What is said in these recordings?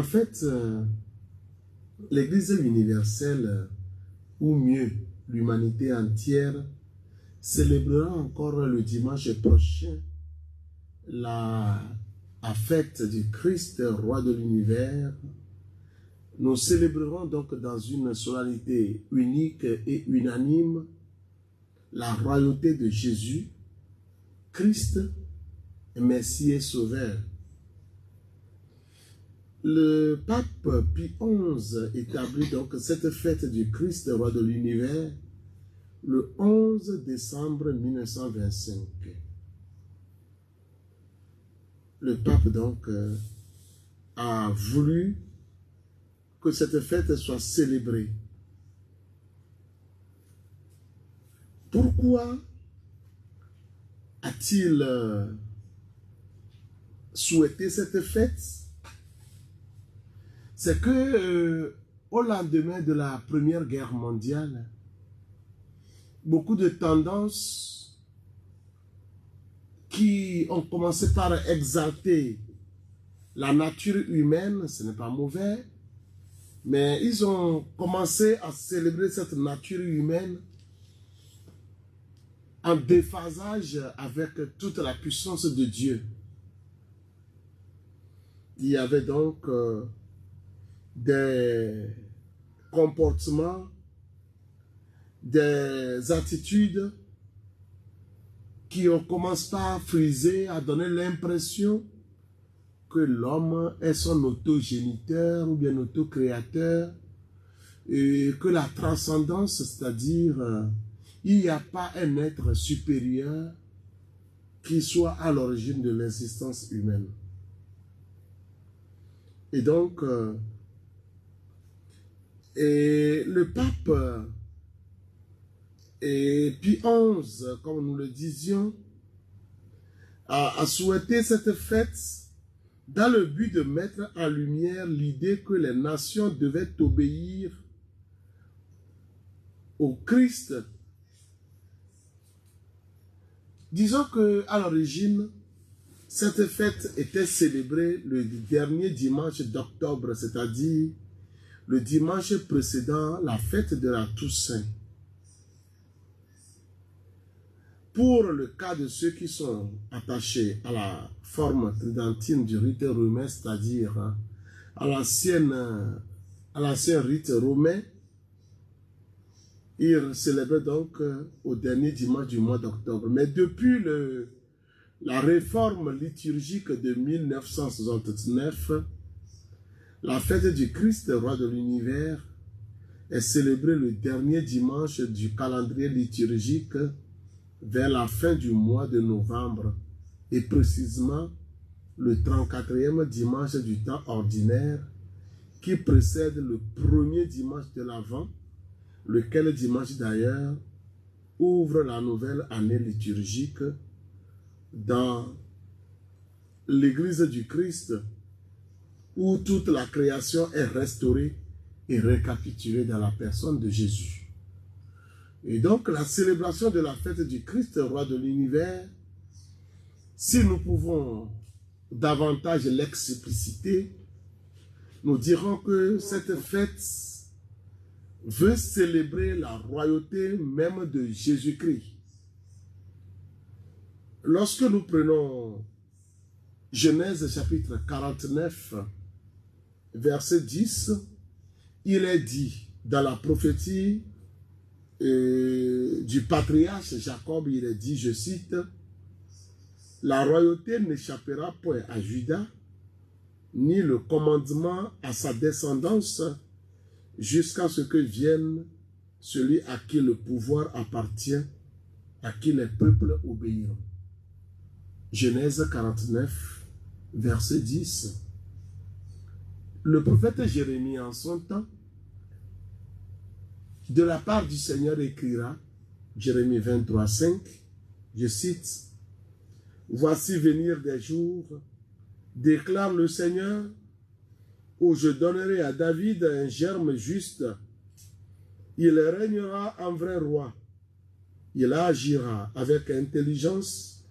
fait, l'Église universelle, ou mieux, l'humanité entière, célébrera encore le dimanche prochain la fête du Christ, roi de l'univers. Nous célébrerons donc dans une solennité unique et unanime la royauté de Jésus, Christ, Messie et Sauveur. Le pape Pie XI établit donc cette fête du Christ, roi de l'univers, le 11 décembre 1925. Le pape donc a voulu que cette fête soit célébrée. Pourquoi a-t-il souhaité cette fête? C'est que au lendemain de la Première Guerre mondiale, beaucoup de tendances qui ont commencé par exalter la nature humaine, ce n'est pas mauvais, mais ils ont commencé à célébrer cette nature humaine en déphasage avec toute la puissance de Dieu. Il y avait donc des comportements, des attitudes qui ont commencé à friser, à donner l'impression que l'homme est son autogéniteur ou bien autocréateur, et que la transcendance, c'est-à-dire il n'y a pas un être supérieur qui soit à l'origine de l'existence humaine. Et donc, et le pape Pie XI, comme nous le disions, a souhaité cette fête dans le but de mettre en lumière l'idée que les nations devaient obéir au Christ. Disons qu'à l'origine, cette fête était célébrée le dernier dimanche d'octobre, c'est-à-dire le dimanche précédant la fête de la Toussaint. Pour le cas de ceux qui sont attachés à la forme tridentine du rite romain, c'est-à-dire à l'ancien rite romain, ils célébraient donc au dernier dimanche du mois d'octobre. Mais depuis la réforme liturgique de 1969, la fête du Christ, roi de l'univers, est célébrée le dernier dimanche du calendrier liturgique vers la fin du mois de novembre et précisément le 34e dimanche du temps ordinaire qui précède le premier dimanche de l'Avent, lequel dimanche d'ailleurs ouvre la nouvelle année liturgique dans l'Église du Christ où toute la création est restaurée et récapitulée dans la personne de Jésus. Et donc, la célébration de la fête du Christ, roi de l'univers, si nous pouvons davantage l'expliciter, nous dirons que cette fête veut célébrer la royauté même de Jésus-Christ. Lorsque nous prenons Genèse chapitre 49, verset 10, il est dit dans la prophétie du patriarche Jacob, il est dit, je cite, « La royauté n'échappera point à Juda, ni le commandement à sa descendance, jusqu'à ce que vienne celui à qui le pouvoir appartient, à qui les peuples obéiront. » Genèse 49, verset 10. Le prophète Jérémie en son temps, de la part du Seigneur écrira, Jérémie 23, 5, je cite, « Voici venir des jours, déclare le Seigneur, où je donnerai à David un germe juste. Il régnera en vrai roi. Il agira avec intelligence.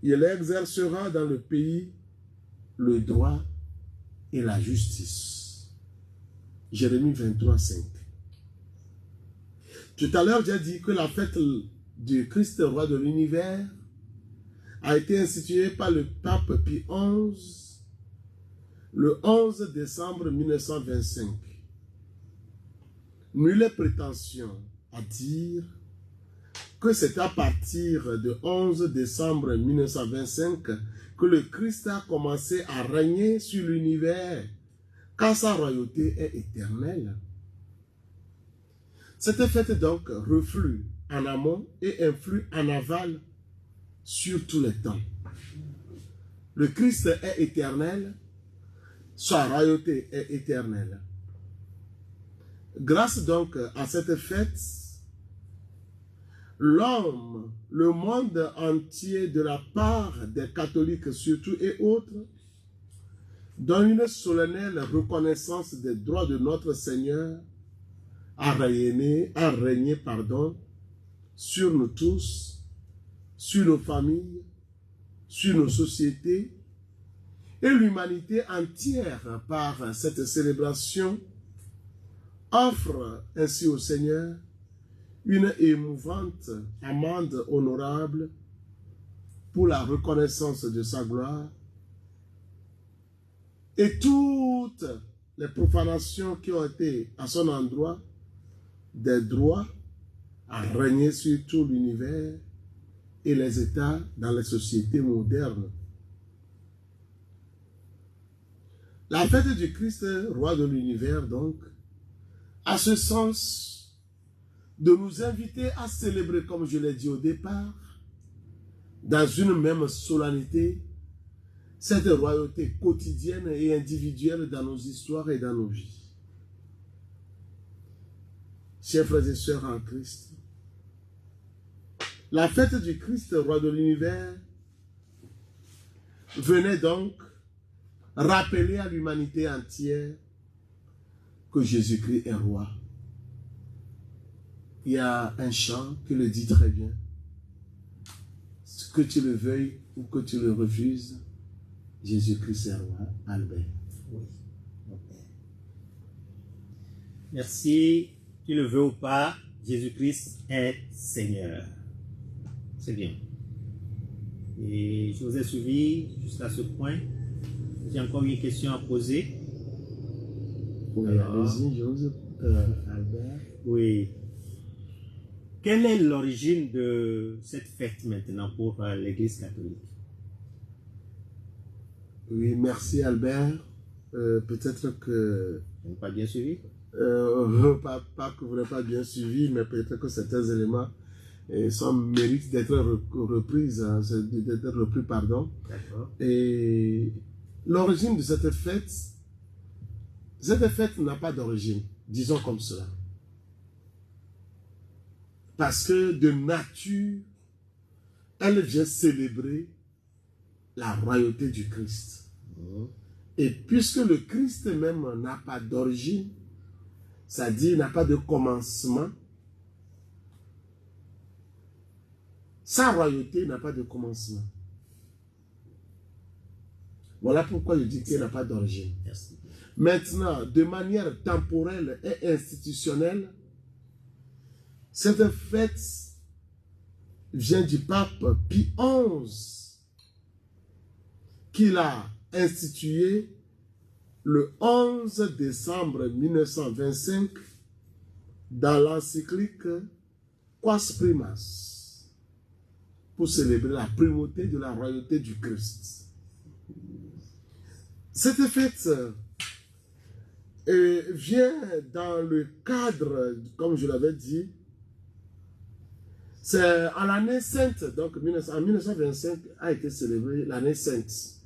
Il exercera dans le pays le droit et la justice. Jérémie 23, 5. Tout à l'heure, j'ai dit que la fête du Christ roi de l'univers a été instituée par le pape Pie XI le 11 décembre 1925. Nulle prétention à dire que c'est à partir du 11 décembre 1925 que le Christ a commencé à régner sur l'univers, car sa royauté est éternelle. Cette fête donc reflue en amont et influe en aval sur tous les temps. Le Christ est éternel, sa royauté est éternelle. Grâce donc à cette fête, l'homme, le monde entier de la part des catholiques surtout et autres, donne une solennelle reconnaissance des droits de notre Seigneur à régner, sur nous tous, sur nos familles, sur nos sociétés et l'humanité entière par cette célébration offre ainsi au Seigneur une émouvante amende honorable pour la reconnaissance de sa gloire et toutes les profanations qui ont été à son endroit des droits à régner sur tout l'univers et les États dans les sociétés modernes. La fête du Christ, roi de l'univers, donc, a ce sens de nous inviter à célébrer, comme je l'ai dit au départ, dans une même solennité, cette royauté quotidienne et individuelle dans nos histoires et dans nos vies. Chers frères et sœurs en Christ, la fête du Christ, roi de l'univers, venait donc rappeler à l'humanité entière que Jésus-Christ est roi. Il y a un chant qui le dit très bien. Que tu le veuilles ou que tu le refuses, Jésus-Christ est roi. Albert. Oui. Merci. Tu le veux ou pas, Jésus-Christ est Seigneur. C'est bien. Et je vous ai suivi jusqu'à ce point. J'ai encore une question à poser. Oui, allez-y, Albert. Oui. Quelle est l'origine de cette fête maintenant pour l'Église catholique? Oui, merci Albert. Peut-être que... Vous n'avez pas bien suivi? Pas que vous n'avez pas bien suivi, mais peut-être que certains éléments méritent d'être repris, pardon. D'accord. Et l'origine de cette fête n'a pas d'origine, disons comme cela. Parce que de nature, elle vient célébrer la royauté du Christ. Et puisque le Christ même n'a pas d'origine, c'est-à-dire n'a pas de commencement, sa royauté n'a pas de commencement. Voilà pourquoi je dis qu'elle n'a pas d'origine. Maintenant, de manière temporelle et institutionnelle, cette fête vient du pape Pie XI, qui l'a instituée le 11 décembre 1925 dans l'encyclique Quas Primas, pour célébrer la primauté de la royauté du Christ. Cette fête vient dans le cadre, comme je l'avais dit, c'est en l'année sainte, donc en 1925 a été célébrée l'année sainte.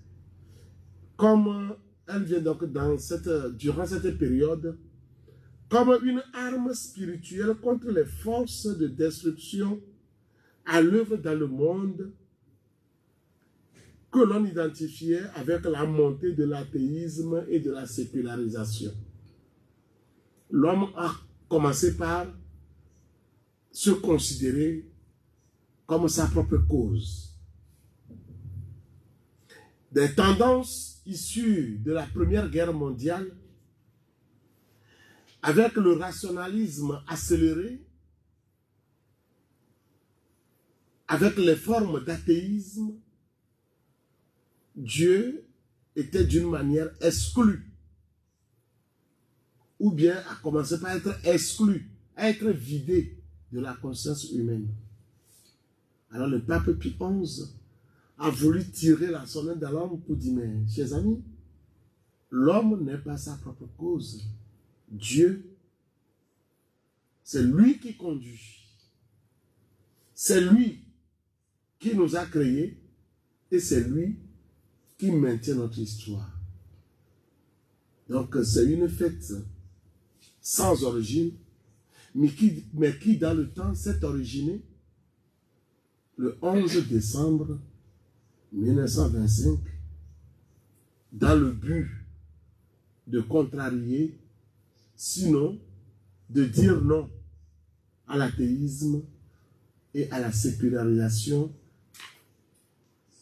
Comme elle vient donc durant cette période, comme une arme spirituelle contre les forces de destruction à l'œuvre dans le monde, que l'on identifiait avec la montée de l'athéisme et de la sécularisation. L'homme a commencé par se considérer comme sa propre cause. des tendances issues de la Première Guerre mondiale, avec le rationalisme accéléré, avec les formes d'athéisme, Dieu était d'une manière exclu, ou bien a commencé par être exclu, à être vidé de la conscience humaine. Alors le pape Pie XI a voulu tirer la sonnette d'alarme pour dire, mais chers amis, l'homme n'est pas sa propre cause. Dieu, c'est lui qui conduit. C'est lui qui nous a créés et c'est lui qui maintient notre histoire. Donc c'est une fête sans origine, mais qui dans le temps s'est originée le 11 décembre 1925 dans le but de contrarier, sinon de dire non à l'athéisme et à la sécularisation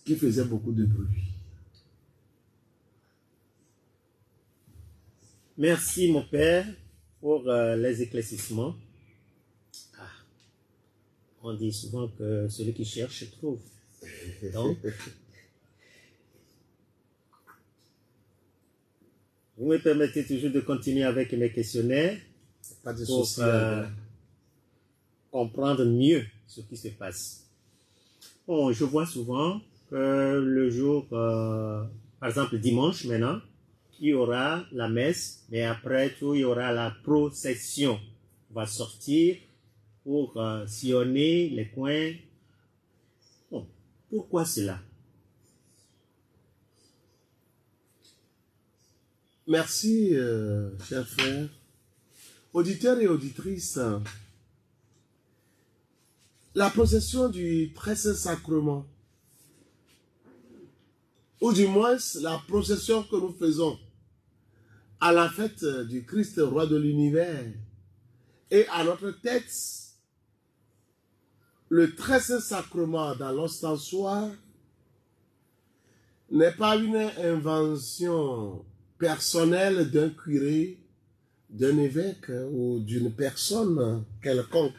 qui faisait beaucoup de bruit. Merci mon père pour les éclaircissements. On dit souvent que celui qui cherche trouve. Donc, vous me permettez toujours de continuer avec mes questionnaires Pas de pour souci. comprendre mieux ce qui se passe. Bon, je vois souvent que le jour, par exemple dimanche maintenant, il y aura la messe, mais après tout, il y aura la procession. On va sortir pour sillonner les coins. Bon, pourquoi cela? Merci, chers frères. Auditeurs et auditrices, la procession du très saint sacrement, ou du moins la procession que nous faisons à la fête du Christ, roi de l'univers, et à notre tête, le très saint sacrement dans l'ostensoir n'est pas une invention personnelle d'un curé, d'un évêque ou d'une personne quelconque.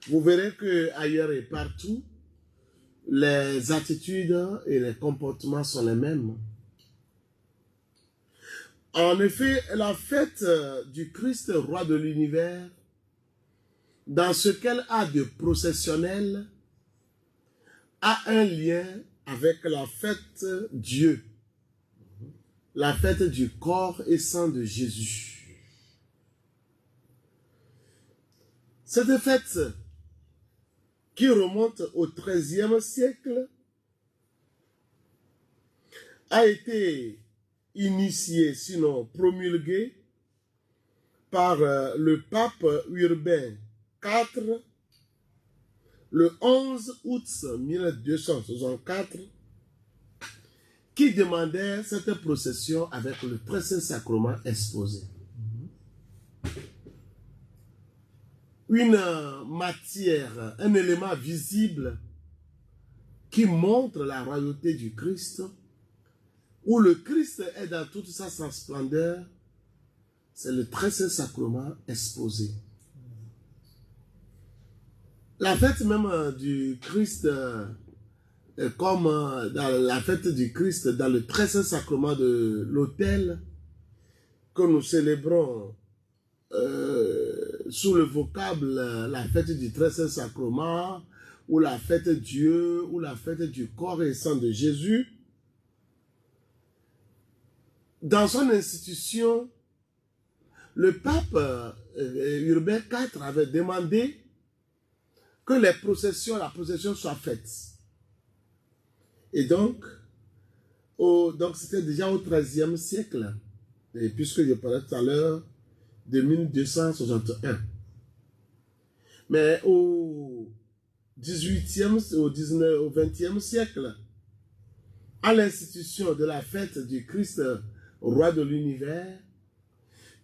Vous verrez que ailleurs et partout, les attitudes et les comportements sont les mêmes. En effet, la fête du Christ, roi de l'univers, dans ce qu'elle a de processionnel, a un lien avec la fête Dieu, la fête du corps et sang de Jésus. Cette fête qui remonte au XIIIe siècle a été initiée, sinon promulguée, par le pape Urbain IV le 11 août 1264, qui demandait cette procession avec le très saint sacrement exposé. Une matière, un élément visible qui montre la royauté du Christ, où le Christ est dans toute sa splendeur, c'est le très saint sacrement exposé. La fête même du Christ, comme dans la fête du Christ, dans le très saint sacrement de l'autel, que nous célébrons sous le vocable la fête du très saint sacrement, ou la fête Dieu, ou la fête du corps et sang de Jésus, dans son institution, le pape Urbain IV avait demandé que la procession soit faite. Et donc c'était déjà au XIIIe siècle, et puisque je parlais tout à l'heure de 1261. Mais au 18e, au 20e siècle, à l'institution de la fête du Christ, roi de l'univers,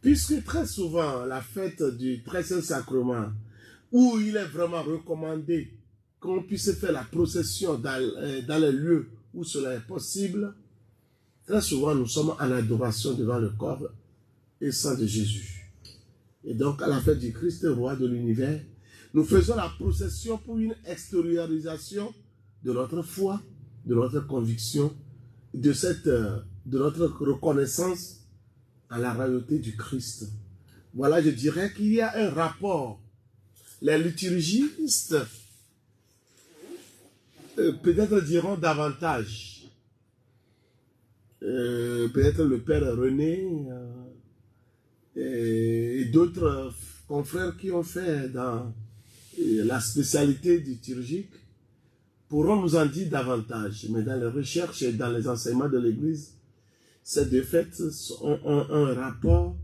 puisque très souvent la fête du très saint sacrement, où il est vraiment recommandé qu'on puisse faire la procession dans les lieux où cela est possible, très souvent nous sommes en adoration devant le corps et sang de Jésus. Et donc à la fête du Christ, roi de l'univers, nous faisons la procession pour une extériorisation de notre foi, de notre conviction, de notre reconnaissance à la royauté du Christ. Voilà, je dirais qu'il y a un rapport. Les liturgistes peut-être diront davantage. Peut-être le père René et d'autres confrères qui ont fait dans la spécialité liturgique pourront nous en dire davantage. Mais dans les recherches et dans les enseignements de l'Église, ces deux fêtes ont un rapport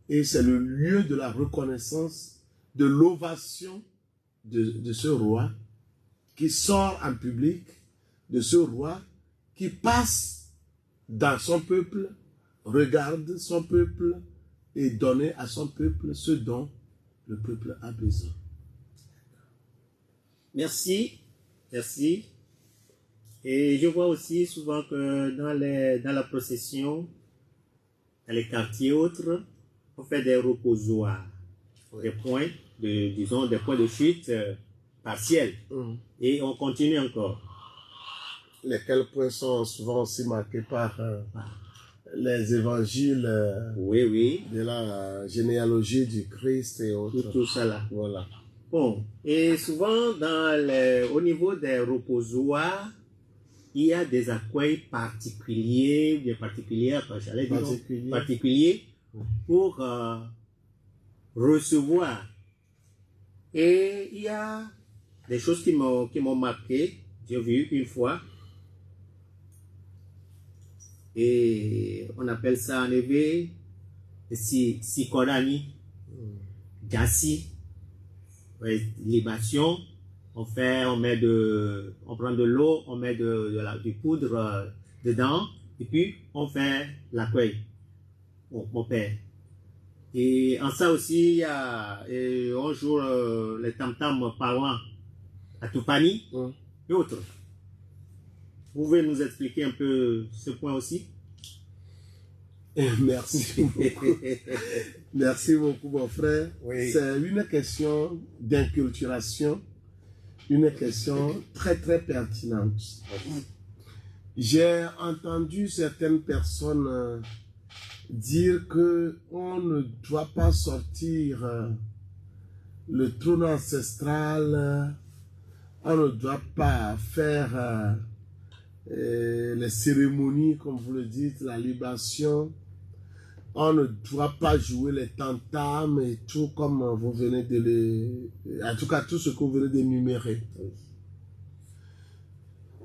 et c'est le lieu de la reconnaissance, de l'ovation de ce roi qui sort en public, de ce roi qui passe dans son peuple, regarde son peuple et donne à son peuple ce dont le peuple a besoin. Merci, merci. Et je vois aussi souvent que dans la procession, dans les quartiers autres, on fait des reposoirs, des points de chute partiels. Et on continue encore. Lesquels points sont souvent aussi marqués par les évangiles de la généalogie du Christ et autres. Tout ça là. Voilà. Bon, et souvent au niveau des reposoirs, il y a des accueils particuliers pour recevoir. Et il y a des choses qui m'ont marqué. J'ai vu une fois. Et on appelle ça en éveil Sikorani, Gassi, libation. On prend de l'eau, on met du poudre dedans, et puis on fait l'accueil, mon père. Et en ça aussi, on joue les tam-tams parlants à Tupani et autres. Vous pouvez nous expliquer un peu ce point aussi? Merci beaucoup. Merci beaucoup, mon frère. Oui. C'est une question d'inculturation, une question très très pertinente. J'ai entendu certaines personnes dire que on ne doit pas sortir le trône ancestral, on ne doit pas faire les cérémonies, comme vous le dites, la libation, on ne doit pas jouer les tam-tams et tout comme vous venez en tout cas tout ce que vous venez d'énumérer.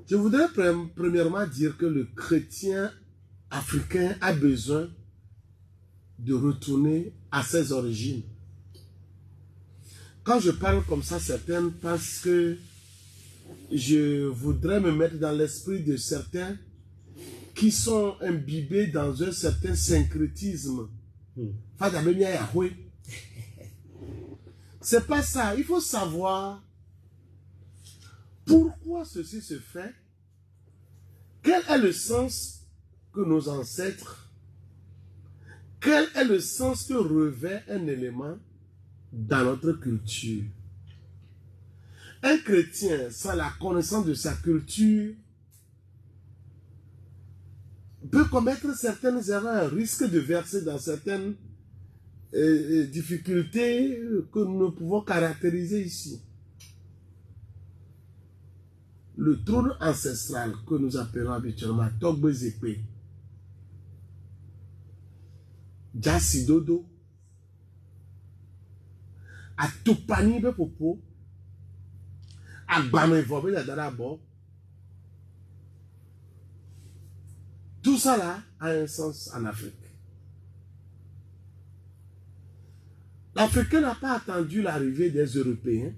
Je voudrais premièrement dire que le chrétien africain a besoin de retourner à ses origines. Quand je parle comme ça, certains pensent que je voudrais me mettre dans l'esprit de certains qui sont imbibés dans un certain syncrétisme. C'est pas ça. Il faut savoir pourquoi ceci se fait. Quel est le sens que nos ancêtres, quel est le sens que revêt un élément dans notre culture. Un chrétien, sans la connaissance de sa culture, peut commettre certaines erreurs, risque de verser dans certaines difficultés que nous pouvons caractériser ici. Le trône ancestral que nous appelons habituellement Togbezekpe, Jasidodo, Atupani Bepopo, Agbamevobe Yadarabo, tout ça là a un sens en Afrique. L'Africain n'a pas attendu l'arrivée des Européens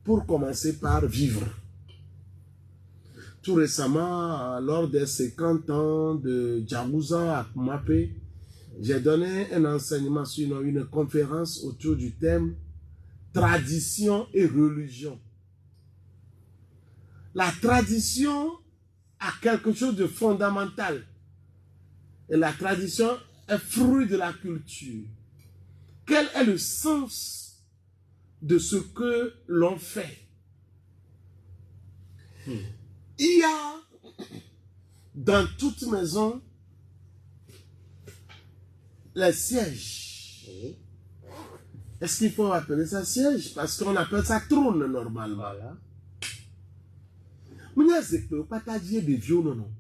pour commencer par vivre. Tout récemment, lors des 50 ans de Djamouza à Kumapé, j'ai donné un enseignement sur une conférence autour du thème « Tradition et religion ». La tradition a quelque chose de fondamental. Et la tradition est fruit de la culture. Quel est le sens de ce que l'on fait? Il y a dans toute maison les sièges. Est-ce qu'il faut appeler ça siège? Parce qu'on appelle ça trône normalement. Voilà. Mais il y a pas ta de vieux, non.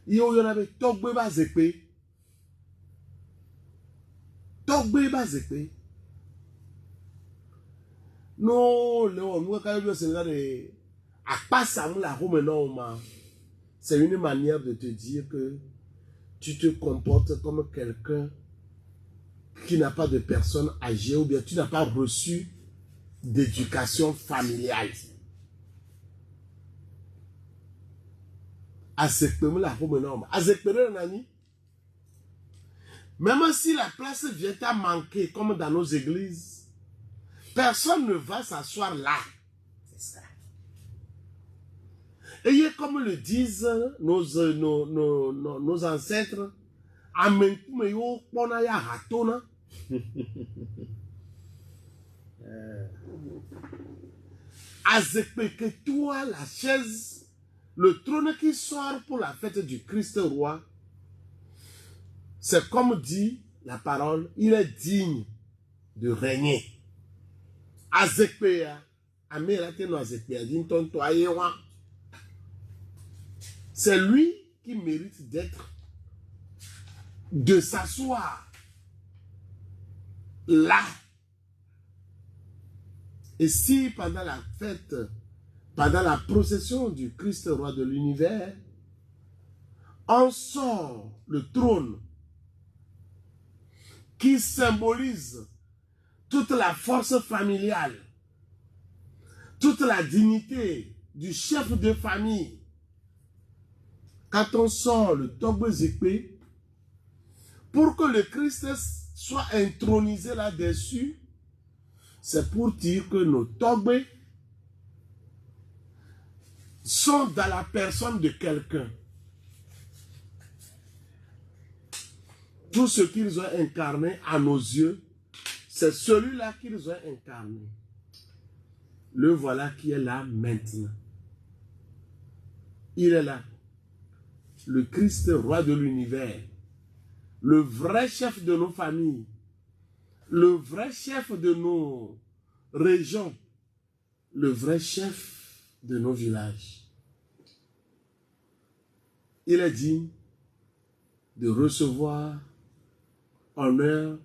Il y a des togbe bazekpe. Togbe bazekpe. Non, nous quand même au Sénégal à pas ça la Rome c'est une manière de te dire que tu te comportes comme quelqu'un qui n'a pas de personne âgée ou bien tu n'as pas reçu d'éducation familiale. Même si la place vient à manquer comme dans nos églises, personne ne va s'asseoir là. C'est ça. Et comme le disent nos ancêtres, que toi, la chaise, le trône qui sort pour la fête du Christ roi, c'est comme dit la parole, il est digne de régner. C'est lui qui mérite de s'asseoir là. Et si pendant la fête, pendant la procession du Christ roi de l'univers, on sort le trône qui symbolise toute la force familiale, toute la dignité du chef de famille. Quand on sort le Togbe Zekpe, pour que le Christ soit intronisé là-dessus, c'est pour dire que nos Togbe sont dans la personne de quelqu'un. Tout ce qu'ils ont incarné à nos yeux, c'est celui-là qu'ils ont incarné. Le voilà qui est là maintenant. Il est là. Le Christ roi de l'univers. Le vrai chef de nos familles. Le vrai chef de nos régions. Le vrai chef de nos villages. Il est digne de recevoir honneur,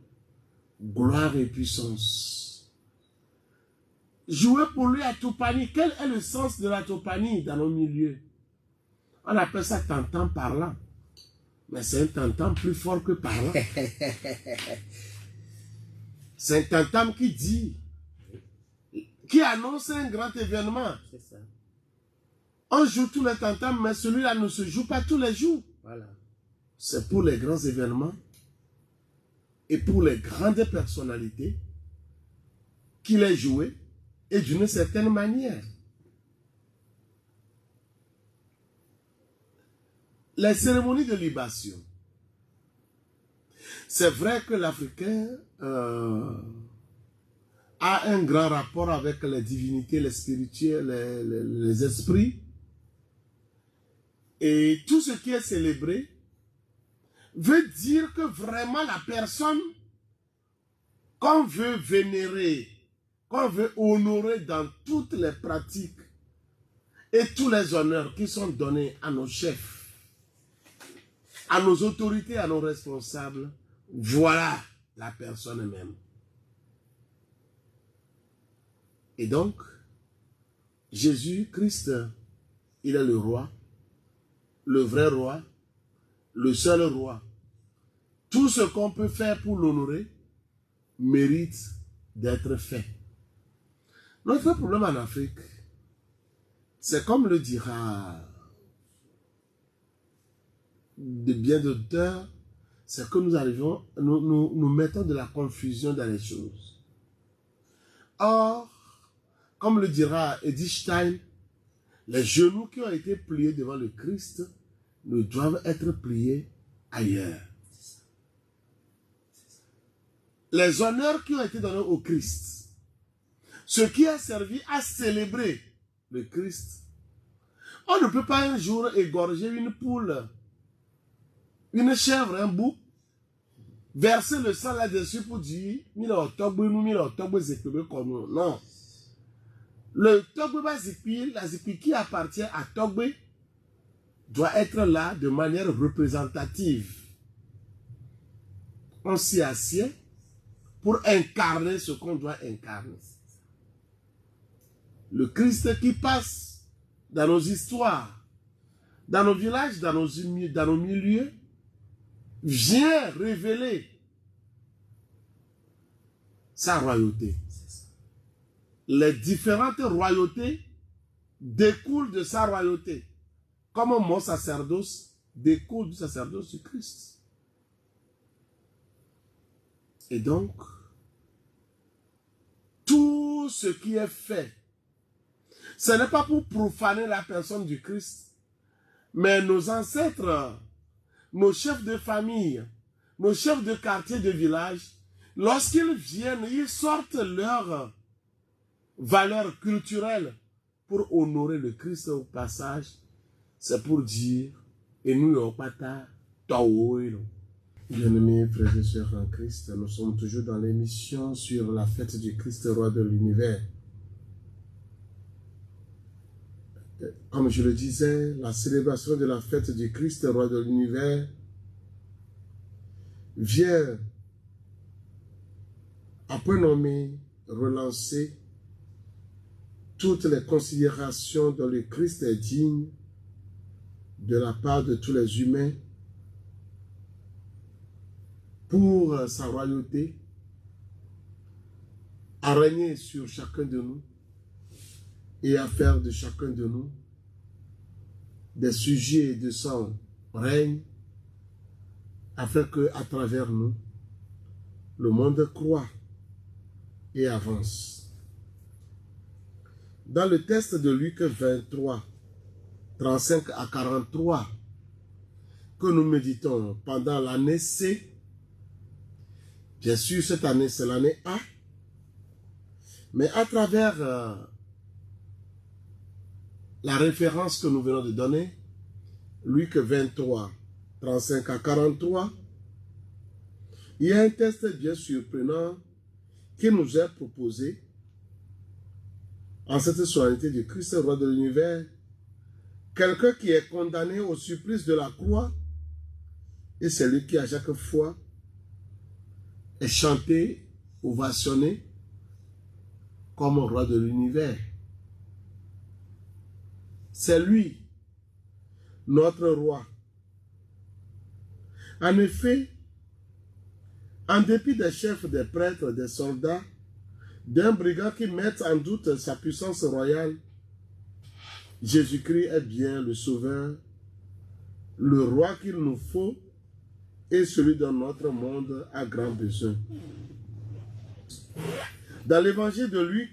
gloire et puissance. Jouer pour lui à Topani. Quel est le sens de la Topani dans nos milieux? On appelle ça tentant parlant. Mais c'est un tentant plus fort que parlant. C'est un tentant qui dit, qui annonce un grand événement. C'est ça. On joue tous les tentams, mais celui-là ne se joue pas tous les jours. Voilà. C'est pour les grands événements et pour les grandes personnalités qu'il est joué et d'une certaine manière. Les cérémonies de libation. C'est vrai que l'Africain a un grand rapport avec les divinités, les spirituels, les esprits. Et tout ce qui est célébré veut dire que vraiment la personne qu'on veut vénérer, qu'on veut honorer dans toutes les pratiques et tous les honneurs qui sont donnés à nos chefs, à nos autorités, à nos responsables, voilà la personne même. Et donc, Jésus-Christ, il est le roi, le vrai roi, le seul roi. Tout ce qu'on peut faire pour l'honorer mérite d'être fait. Notre problème en Afrique, c'est comme le dira de bien d'auteurs, c'est que nous arrivons, nous mettons de la confusion dans les choses. Or, comme le dira Edith Stein, les genoux qui ont été pliés devant le Christ ne doivent être pliés ailleurs. Les honneurs qui ont été donnés au Christ, ce qui a servi à célébrer le Christ. On ne peut pas un jour égorger une poule, une chèvre, un bouc, verser le sang là-dessus pour dire « non. Le Togbe Bazikpi, la Zikpi qui appartient à Togbe, doit être là de manière représentative. On s'y assied pour incarner ce qu'on doit incarner. Le Christ qui passe dans nos histoires, dans nos villages, dans nos milieux, vient révéler sa royauté. Les différentes royautés découlent de sa royauté. Comme mon sacerdoce découle du sacerdoce du Christ. Et donc, tout ce qui est fait, ce n'est pas pour profaner la personne du Christ, mais nos ancêtres, nos chefs de famille, nos chefs de quartier, de village, lorsqu'ils viennent, ils sortent leurs valeurs culturelles pour honorer le Christ au passage. C'est pour dire, et nous n'avons pas tard, bien-aimés frères et sœurs en Christ, nous sommes toujours dans l'émission sur la fête du Christ, roi de l'univers. Comme je le disais, la célébration de la fête du Christ, roi de l'univers, vient, après nommer, relancer toutes les considérations dont le Christ est digne de la part de tous les humains pour sa royauté, à régner sur chacun de nous et à faire de chacun de nous des sujets de son règne, afin que, à travers nous, le monde croit et avance. Dans le texte de Luc 23, 35 à 43, que nous méditons pendant l'année C, bien sûr cette année c'est l'année A, mais à travers la référence que nous venons de donner, Luc 23, 35 à 43, il y a un texte bien surprenant qui nous est proposé en cette solennité du Christ, roi de l'univers, quelqu'un qui est condamné au supplice de la croix, et c'est lui qui à chaque fois est chanté, ovationné comme roi de l'univers. C'est lui, notre roi. En effet, en dépit des chefs, des prêtres, des soldats, d'un brigand qui met en doute sa puissance royale, Jésus-Christ est bien le sauveur, le roi qu'il nous faut et celui dont notre monde a grand besoin. Dans l'évangile de Luc,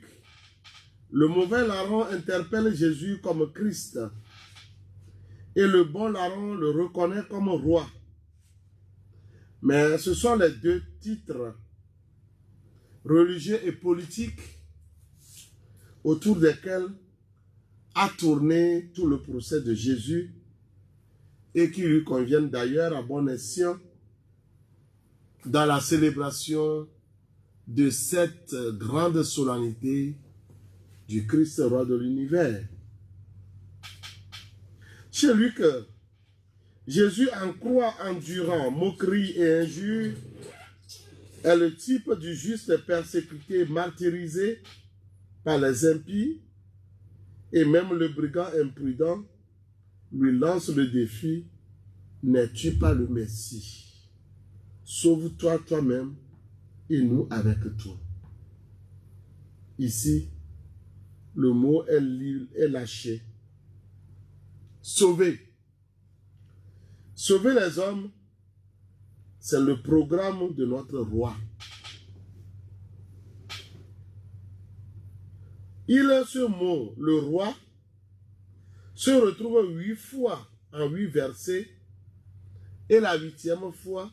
le mauvais larron interpelle Jésus comme Christ et le bon larron le reconnaît comme roi. Mais ce sont les deux titres religieux et politiques autour desquels a tourné tout le procès de Jésus et qui lui conviennent d'ailleurs à bon escient dans la célébration de cette grande solennité du Christ roi de l'univers. Chez Luc, Jésus en croix endurant, moquerie et injure est le type du juste persécuté, martyrisé par les impies, et même le brigand imprudent lui lance le défi: n'es-tu pas le Messie? Sauve-toi toi-même et nous avec toi. Ici, le mot est lâché. Sauver. Sauver les hommes, c'est le programme de notre roi. Ce mot, le roi, se retrouve 8 fois en 8 versets. Et la 8e fois,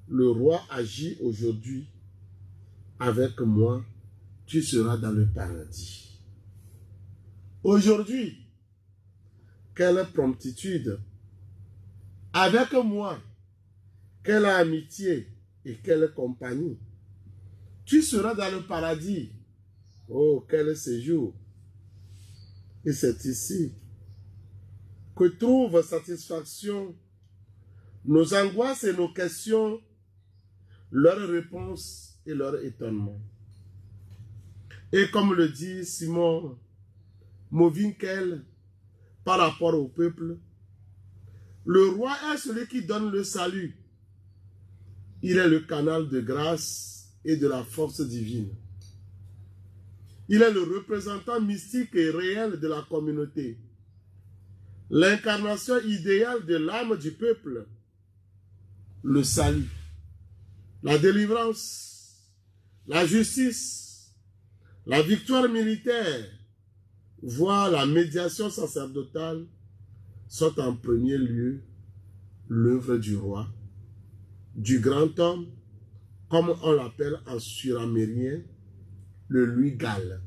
le roi agit aujourd'hui. Avec moi, tu seras dans le paradis. Aujourd'hui, quelle promptitude. Avec moi, quelle amitié et quelle compagnie. Tu seras dans le paradis. Oh, quel séjour. Et c'est ici que trouvent satisfaction nos angoisses et nos questions, leurs réponses et leur étonnement. Et comme le dit Simon Movinkel par rapport au peuple, le roi est celui qui donne le salut. Il est le canal de grâce et de la force divine. Il est le représentant mystique et réel de la communauté. L'incarnation idéale de l'âme du peuple. Le salut, la délivrance, la justice, la victoire militaire, voire la médiation sacerdotale sont en premier lieu l'œuvre du roi, du grand homme, comme on l'appelle en suramérien, le Louis-Gall.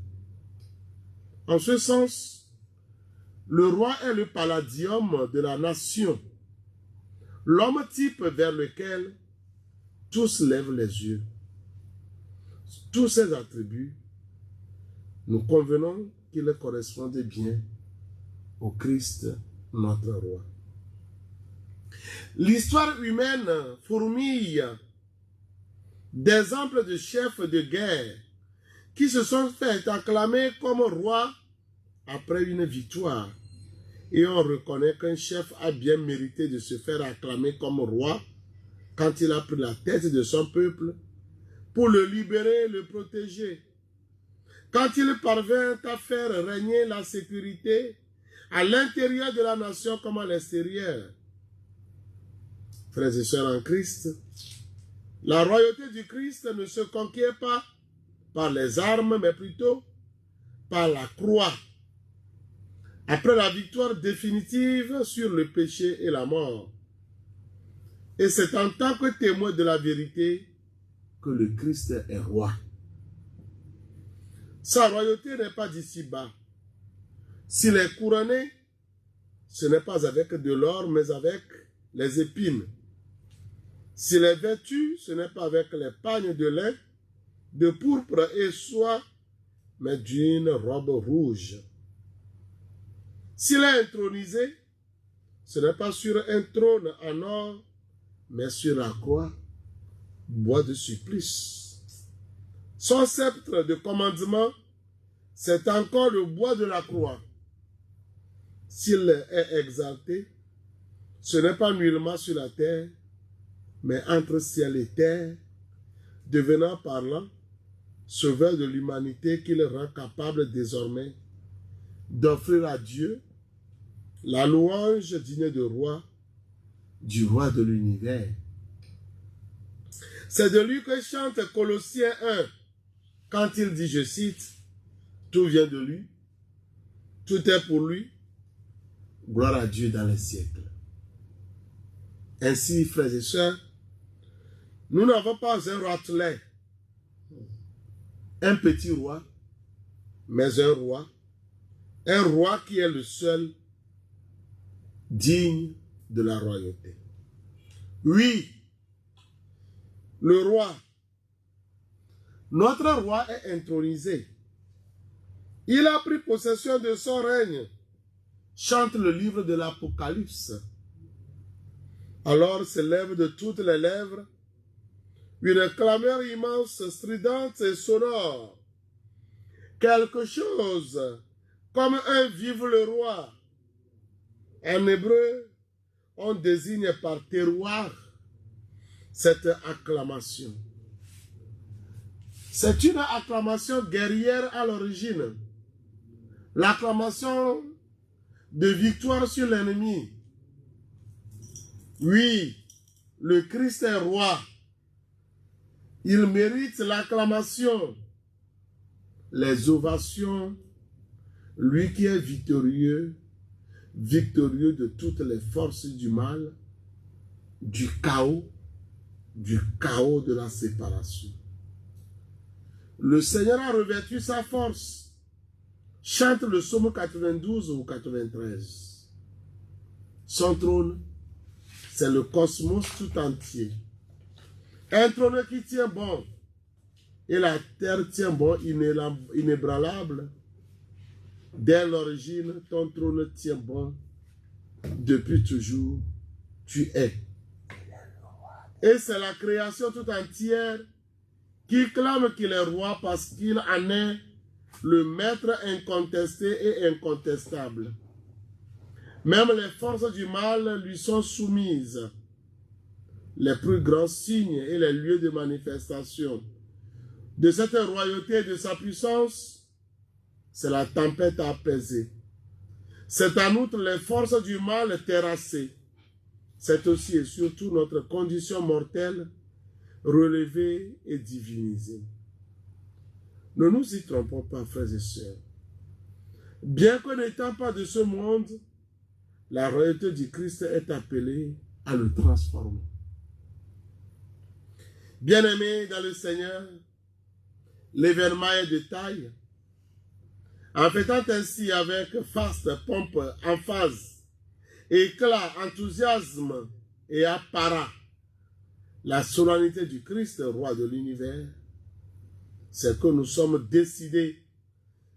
En ce sens, le roi est le palladium de la nation, l'homme type vers lequel tous lèvent les yeux. Tous ces attributs, nous convenons qu'ils correspondent bien au Christ, notre roi. L'histoire humaine fourmille d'exemples de chefs de guerre qui se sont fait acclamer comme roi après une victoire. Et on reconnaît qu'un chef a bien mérité de se faire acclamer comme roi quand il a pris la tête de son peuple pour le libérer et le protéger. Quand il parvint à faire régner la sécurité à l'intérieur de la nation comme à l'extérieur. Frères et sœurs en Christ, la royauté du Christ ne se conquiert pas par les armes, mais plutôt par la croix. Après la victoire définitive sur le péché et la mort. Et c'est en tant que témoin de la vérité que le Christ est roi. Sa royauté n'est pas d'ici-bas. S'il est couronné, ce n'est pas avec de l'or, mais avec les épines. S'il est vêtu, ce n'est pas avec les pagnes de lin, de pourpre et soie, mais d'une robe rouge. S'il est intronisé, ce n'est pas sur un trône en or, mais sur la croix, bois de supplice. Son sceptre de commandement, c'est encore le bois de la croix. S'il est exalté, ce n'est pas nullement sur la terre, mais entre ciel et terre, devenant parlant, sauveur de l'humanité qu'il rend capable désormais d'offrir à Dieu la louange digne de roi, du roi de l'univers. C'est de lui que chante Colossiens 1, quand il dit, je cite, « Tout vient de lui, tout est pour lui, gloire à Dieu dans les siècles. » Ainsi, frères et sœurs, nous n'avons pas un roitelet, un petit roi, mais un roi qui est le seul digne de la royauté. Oui, le roi, notre roi est intronisé. Il a pris possession de son règne, chante le livre de l'Apocalypse. Alors s'élève de toutes les lèvres une clameur immense, stridente et sonore. Quelque chose comme un vive le roi. En hébreu, on désigne par terroir cette acclamation. C'est une acclamation guerrière à l'origine. L'acclamation de victoire sur l'ennemi. Oui, le Christ est roi. Il mérite l'acclamation. les ovations, lui qui est victorieux, victorieux de toutes les forces du mal, du chaos de la séparation. Le Seigneur a revêtu sa force. Chante le psaume 92 ou 93. Son trône, c'est le cosmos tout entier. Un trône qui tient bon, et la terre tient bon, inébranlable. Dès l'origine, ton trône tient bon. Depuis toujours, tu es. Et c'est la création tout entière qui clame qu'il est roi parce qu'il en est le maître incontesté et incontestable. Même les forces du mal lui sont soumises. Les plus grands signes et les lieux de manifestation de cette royauté et de sa puissance, c'est la tempête apaisée. C'est en outre les forces du mal terrassées. C'est aussi et surtout notre condition mortelle relevée et divinisée. Ne nous y trompons pas, frères et sœurs. Bien que n'étant pas de ce monde, la royauté du Christ est appelée à le transformer. Bien-aimés dans le Seigneur, l'événement est de taille. En fêtant ainsi avec faste, pompe, emphase, éclat, enthousiasme et apparat la solennité du Christ, roi de l'univers, c'est que nous sommes décidés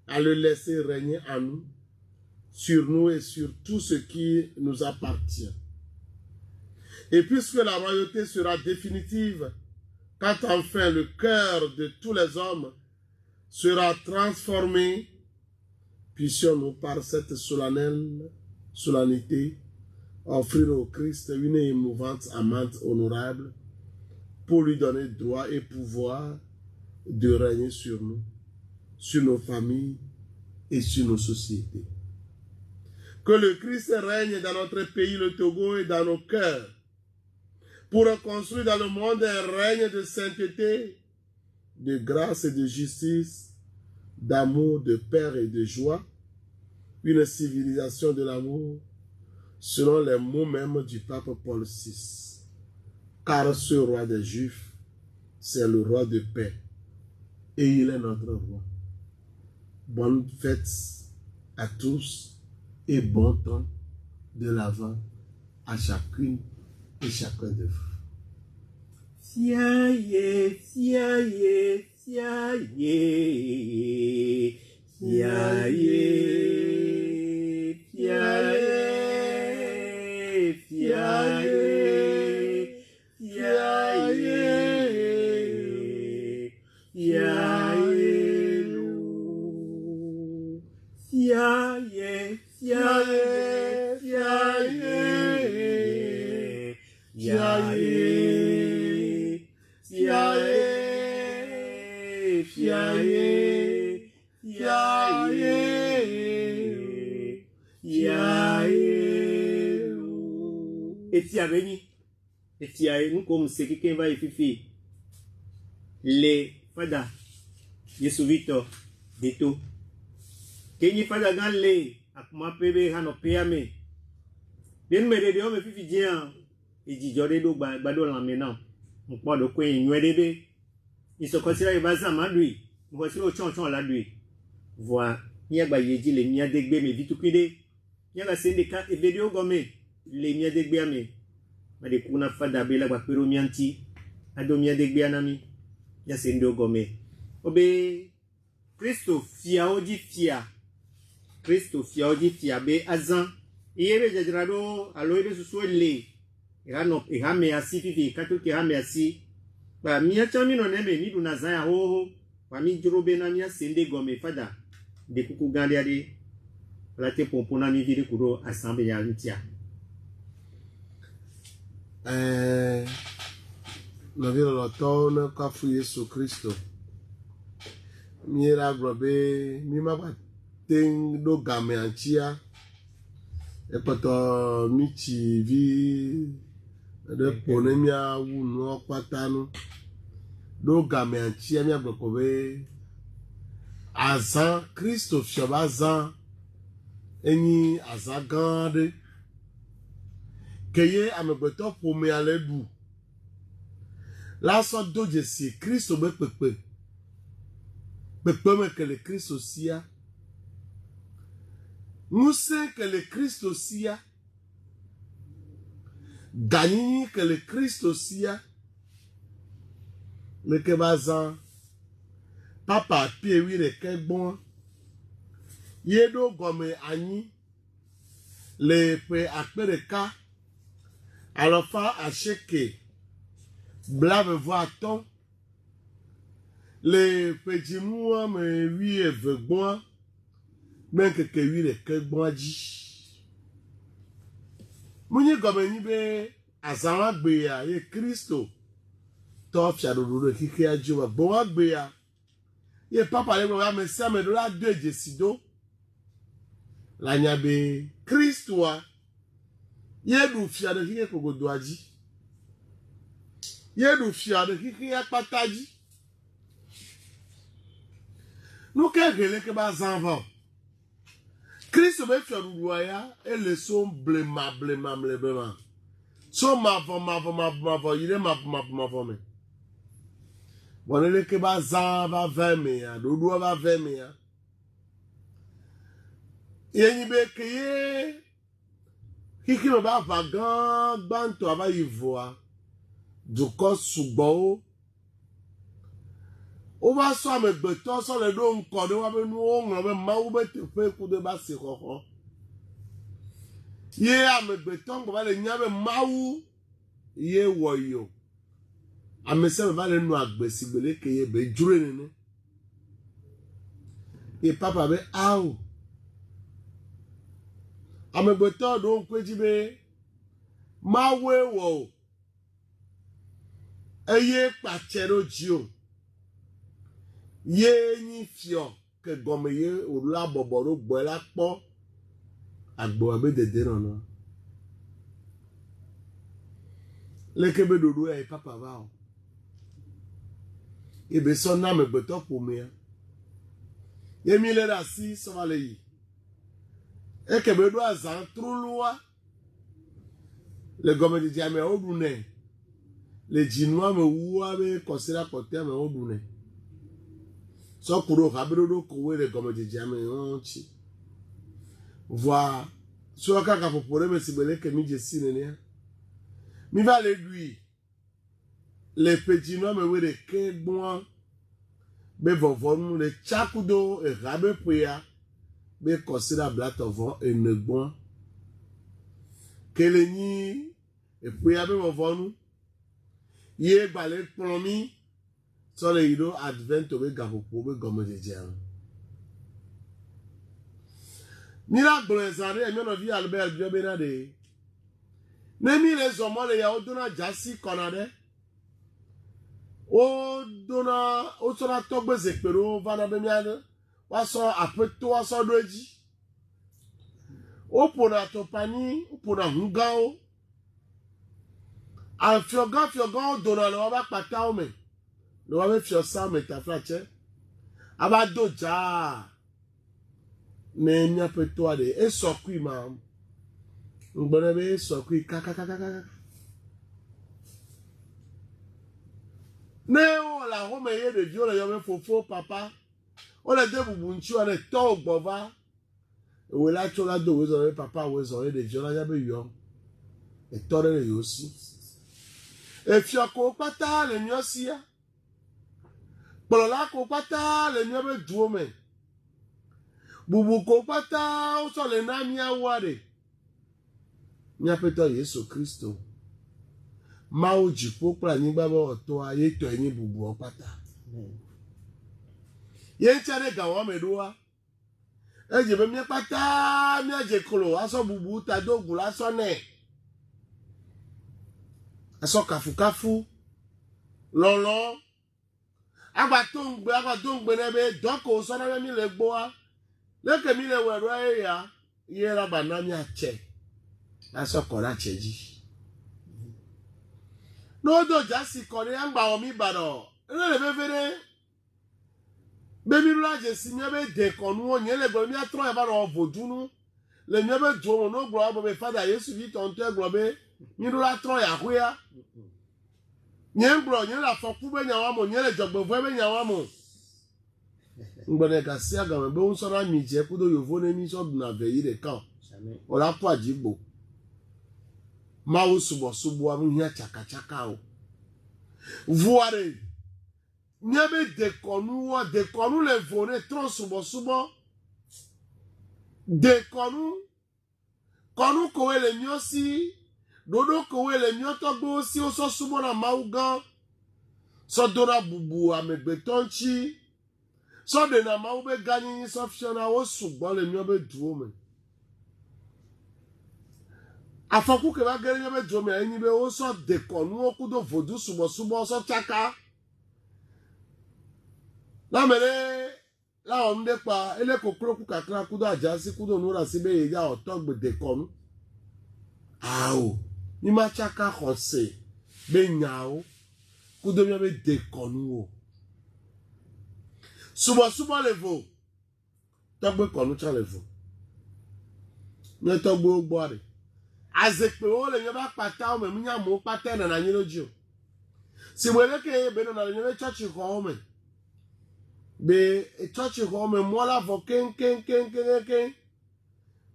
à le laisser régner en nous, sur nous et sur tout ce qui nous appartient. Et puisque la royauté sera définitive, quand enfin le cœur de tous les hommes sera transformé, puissions-nous par cette solennité offrir au Christ une émouvante amante honorable pour lui donner droit et pouvoir de régner sur nous, sur nos familles et sur nos sociétés. Que le Christ règne dans notre pays, le Togo, et dans nos cœurs, pour construire dans le monde un règne de sainteté, de grâce et de justice, d'amour, de paix et de joie, une civilisation de l'amour, selon les mots mêmes du pape Paul VI. Car ce roi des Juifs, c'est le roi de paix, et il est notre roi. Bonne fête à tous et bon temps de l'Avent à chacune et chacun de vous. Fiaye, fiaye, fiaye, fiaye, fiaye, fiaye, fiaye, fiaye, lou, fiaye, fiaye, fiaye, fiaye, fiaye, fiaye, fiaye, fiaye, lou. Et fiaye, nous comme c'est quelqu'un va y fifi. Les fada, Yesu Vito, Dito. Kenyi fada gan le, akuma pebe hano peame. Bien me de me fifi dian, et dit jode do bado la maintenant. On parle de quoi il nué il se considère basa madui. Voici au chon la lui. Voilà, il y a bayeji les mia degbe me vitu kwide. Il y a sende ka e video gome les mia degbe ame. Ma de kuna fada bela ba pero mianti. Ado mia degbe anami. Ya sende gome. Obe Christo fia oji fia. Christo fia oji fia be azan. Iye jadrado alo ebe susu le. Ira me asi fifi kato ki ha me asi. Ba mia chami no nebe ni duna zaya ho. Ba mi jorobe na mia sende gome fada. De kuku gande ade. La te pompona mi viri kuro asambe ya ntia. Na vile lotona kafu Yesu Kristo. Miera grobe mi maba ting do game anchia. Epato michi vi de pone mia wunu patanu. Do game anchia mia grobe azan Kristo fioba azan eni azan gande keye amegbeto pome ale du la so doje si Kristo be pepe me que le Kristo sia Mousse que le Kristo sia Gagni que le Kristo sia le que bazan papa pied oui le que bon yedo gome ani le pe akpereka alors fa acheke blave voir ton le petit moua me oui et veut bon mais que oui le que bon dit Mouni gome ni be azan gbe ya ye Kristo to fia do kike ajiwa bon agbe ya ye papa le wa me se me do la de jesido la nyabe Kristo wa ye du fia de kike kogodo aji ye du fia de kike apataji nou ke gele ke ba zanva Kristo be fia du ya e le son blema so mavo ile mavo me bon ele ke ba zanva 20 me ya do ba 20 me ya Yeni be keye kiki me ba vagan banto ava ivoa du ko sugbo o ba so amegbeto so le do nko de wa be nu o nro me ma wo be te fe ku de ba se koko ye amegbeto ngo ba le nya be mawu ye woyo amese be ba le nu agbesi gbele keye be jure nene e papa be awu amegbeto do nkweji be ma we wo eye pachero jio ye ni fio ke gome ye ola boboro gbo la po agbo abe dede no leke be dodo e papa va o e be so na amegbeto po me ye mi le da si so vale yi e ke be do azan trulua le gome di jame odune le jinwa me wuwa be kosira kote me odune so kuro habrodo ko le gome di jame onchi voir so kaka popore me sibele ke mi je sinene mi va le lui le petit no me we de ke gbon be vovonu le chakudo e rabe puya be consider blat of et ne bon keleni e puya be vovonu ye gbale plomi so le ido advent be gapopo be gomo jejean ni la glezare e mi no vi Albert Biobena de ne mi le zomo le ya odona jasi konade o dona o sora togbe zekpero vana be miade waso apeto waso doji opona topani opona hungao a fioga dona lo ba pata o me lo ba fio sa me ta flache aba doja ne nya peto ade e sokui ma ngbona be sokui kaka ne o la ho me ye de dio le yo me fofo papa o le de bubu nchi o le to gbova we la chola do we zo papa we zo de jola ya be yo e tore le yo si e fio ko pata le nyo sia polola ko pata le nyo be duo me bubu ko pata o so le na mi aware nya peto Yesu Kristo ma o jipo pra ni gbabo to aye to eni bubu o pata ye chere ga wo me duwa eje be mi pata mi aje kolo aso bubu ta dogun laso ne aso kafu lolo agba to ngbe ne be doko so na mi le gbo a leke mi le wero ya ye ra bana mi ache aso ko la cheji no do jasi ko ni angba o mi baro le bevere Bemilula jesi miabe dekonu onye le gbo mi atro e ba ro vodunu le miabe duo no gbo abo be Father Yesu vi tonto e gbo be milula tro ya hwea nye gbo nye la foku be nya wa mo nye le jogbo vo be nya wa mo ngbele ka si aga me be unso na mi je kudo yovo ne mi so na ve yire kan ola po ajigbo ma wo subo amu hia chaka o voire Niabe dekonu le vone tron subo dekonu konu kowe le miosi dodo kowe le mioto gbo si o so subo na maugan so dona bubu amegbetonchi so de na maube gani so fiona o subo le miobe duo me afoku ke ba gere miobe duo me eni be o so dekonu okudo vodu subo so chaka la mere la onde pa ele kokro ku kakra kudo ajasi kudo nura sibe ya otogbe dekonu ao ni ma chaka khose be nyao kudo mi be dekonu o subo levo togbe konu cha levo ne togbe ogbo are azepe o le yan ba pata o me mi nya mo pata na yin loji o si we le ke be no na le yan church ko o me be church home mola vo ken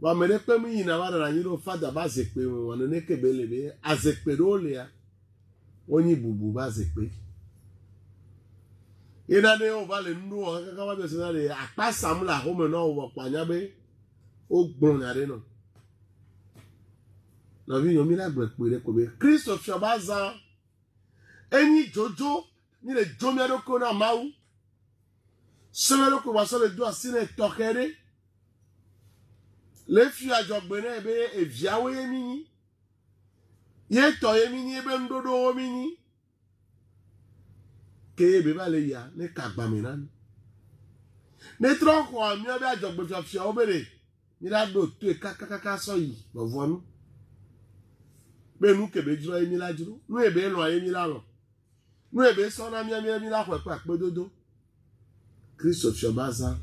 ba mere pe mi na ba na nyiro Father ba zekpe won ne ke be le be azekpe ro le ya oni bubu ba zekpe ina ne o ba le nu o ka ba be se na le apa samla home no wo panya be o gbon na re no na vi yo mi la gbe pe re ko be Christopher baza eni jojo ni le jomi adoko na mau semelo ko waso le do asine tokere le fi ajogbene be eviawe yemini ye to yemini ebe ndodo omini ke be ba le ya ne kagbamina ne tronko ami obi ajogbe fiafia obere ni la do to kakaka so yi bovonu be nu ke be juro emi la juro nu ebe lo emi la lo nu ebe so na mi la kwepe apedodo Christopher Baza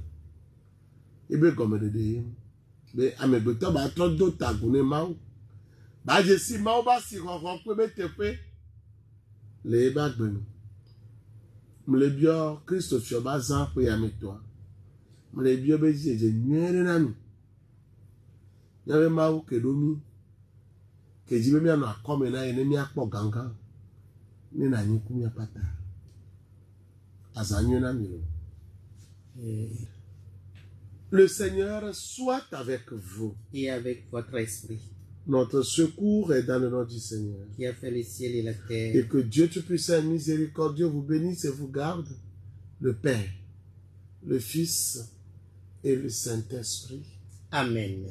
ebe gomede de be amegbeto ba to do tagune mau ba je si mau ba si koko pe be tepe le ba gbenu mle bio Christopher Baza pe ameto mle bio be je nyere na mi yawe mau kedomi kejibe mi ano akome na ene mi akpo ganga ni na yin ku mi apata azanyo na mi. Le Seigneur soit avec vous. Et avec votre esprit. Notre secours est dans le nom du Seigneur. Qui a fait les ciels et la terre. Et que Dieu Tout-Puissant et Miséricordieux vous bénisse et vous garde, le Père, le Fils et le Saint-Esprit. Amen.